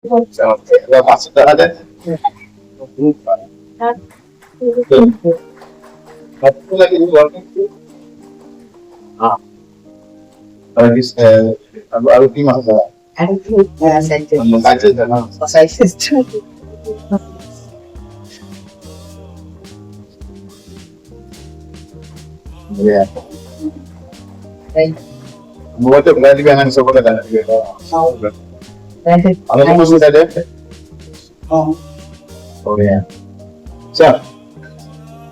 আৰু কি মাছ আছে? Moi tuh berarti kan sekolah kan. Kalau kamu sudah ada? Oh ya. Siap.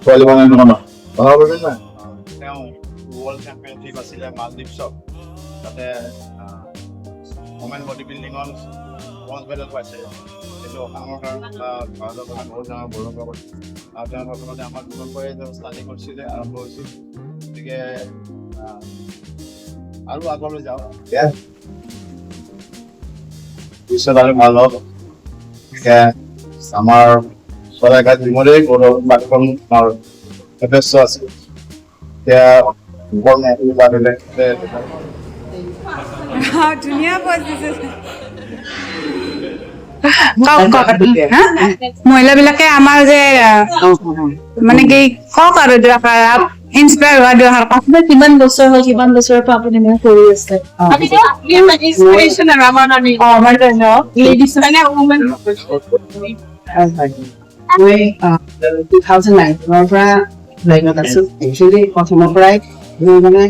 Soal mana nama? Bahawa benar. Yang World Championship asilnya Maditation. Kata women bodybuilding on bronze medal পাইছে। কিন্তু আমাৰ ভাৰতৰ কথা বহুত ডাঙৰ গৌৰৱ কৰে। আৰু তেওঁ প্ৰথমতে আমাৰ দুজন কৰি ষ্টাডি কৰিছিলে আৰম্ভ হৈছিল। গতিকে আৰু আগলৈ যাওঁ। পিছত আৰু ভাল হওক। আমাৰ চৰাইঘাট জিমৰে গৌৰৱ বাকখন যথেষ্ট আছে। এতিয়া ধুনীয়া মহিলাবিলাকে আমাৰ যে মানে কি কওক আৰু ইনস্পায়াৰ হোৱা দৰকাৰ। আপোনাৰ কিমান বছৰ হ'ল, কিমান বছৰৰ পৰা আপুনি মানে কৰি আছে? ইনস্পিৰেশ্যন আৰু আমাৰ কাৰণে লেডিজ মানে ওমেন। মই 2009 পৰা লাইনত আছো। একচুৱেলি প্ৰথমৰ পৰাই মই মানে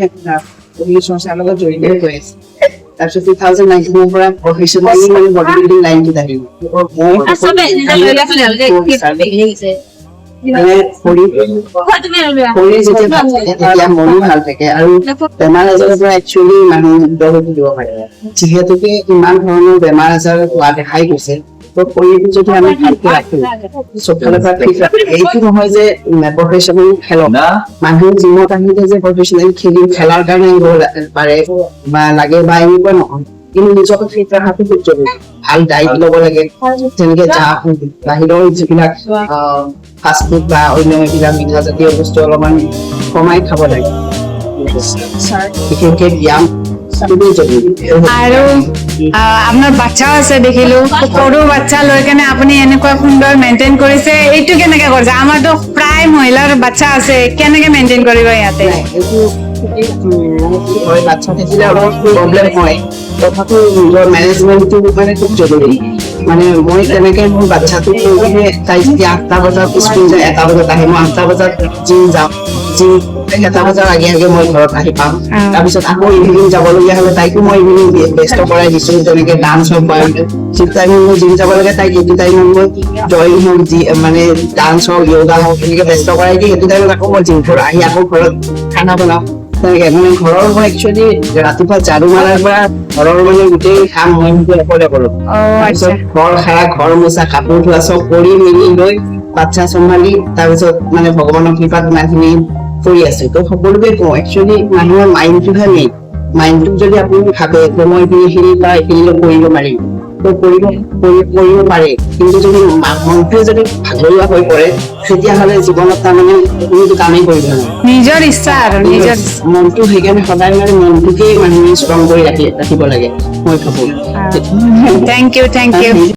চৰ্চাৰ লগত জড়িত হৈ আছো। তাৰপিছত 2019 পৰা প্ৰফেচনেলি মানে বডি বিল্ডিং লাইনটোত আহিলো। যেতিয়া মনো ভাল থাকে আৰু বেমাৰ আজাৰৰ পৰা একচুৱেলি মানুহ মুক্ত হৈ থাকিব পাৰে। যিহেতুকে ইমান ধৰণৰ বেমাৰ আজাৰ হোৱা দেখাই গৈছে, শৰীৰটো যদি আমি ভালকে ৰাখো, চবফালৰ পৰা ঠিক ৰাখো, এইটো নহয় যে প্ৰফেচনেল খেলক মানুহ জিমত আহিলে যে প্ৰফেচনেল খেলাৰ কাৰণে আহিব পাৰে বা লাগে বা এনেকুৱা নহয়। কিন্তু নিজকে ফিট ৰখাটো খুব জৰুৰী। ভাল ডাইট ল'ব লাগে, যেনেকে বাহিৰৰ যিবিলাক ফাষ্টফুড বা অন্য এইবিলাক মিঠা জাতীয় বস্তু অলপমান কমাই খাব লাগে। বিশেষকে ব্যায়াম আৰু আপোনাৰ বাচ্চাও আছে দেখিলো, সৰু বাচ্চা লৈ কেনে আপুনি এনেকুৱা সুন্দৰ মেইনটেইন কৰিছে। এইটো কেনেকে কৰিছে? আমাৰতো প্ৰায় মহিলাৰ বাচ্চা আছে, কেনেকে মেইনটেইন কৰিব ইয়াতে? বাচ্চা থাকিলে অলপ প্ৰব্লেম হয়, তথাপিও নিজৰ মেনেজমেণ্টটো মানে খুব জৰুৰী। মানে মই তেনেকে মোৰ বাচ্ছাটোক লৈ কিনে তাই যেতিয়া 8টা বজাত স্কুল যায়, 1টা বজাত আহে, মই 8টা বজাত জিম যাওঁ। জিম 1টা বজাৰ আগে আগে মই ঘৰত আহি পাম। তাৰপিছত আকৌ ইভিনিং যাবলগীয়া হ'লে তাইকো মই ইভিনিং ব্যস্ত কৰাই দিছো। তেনেকে ডান্স হওক বা যি টাইমত মই জিম যাব লাগে তাইক সেইটো টাইমত মই ড্ৰয়িং হওক, মানে ডান্স হওক, য়োগা হওক, এনেকে ব্যস্ত কৰাই দি সেইটো টাইমত আকৌ মই জিম কৰো। আহি আকৌ ঘৰত খানা বনাওঁ। তেনেকে মানে ঘৰৰ মই একচুৱেলি ৰাতিপুৱা ঝাৰু মাৰাৰ পৰা ঘৰৰ মানে গোটেই কাম মই অকলে কৰো। তাৰপিছত ঘৰ সাৰা, ঘৰ মোচা, কাপোৰ ধোৱা চব কৰি মেলি লৈ বাচ্ছা চম্ভালি তাৰপিছত মানে ভগৱানৰ কৃপাত ইমানখিনি কৰি আছো। তো সকলোকে কওঁ একচুৱেলি মানুহৰ মাইণ্ডটোহে মেইন। মাইণ্ডটোক যদি আপুনি ভাবে যে মই এইখিনি বা এইখিনি কৰিব পাৰিম, তো কৰিব পাৰে। কিন্তু যদি মনটোৱে যদি ভাগৰুৱা হৈ পৰে, তেতিয়াহ'লে জীৱনত তাৰমানে কোনো কামেই কৰিব নোৱাৰে। নিজৰ ইচ্ছা আৰু নিজৰ মনটো সেইকাৰণে সদায় মানে মনটোকেই মানুহে ষ্ট্ৰং কৰি ৰাখিব লাগে মই ভাবো। Thank U.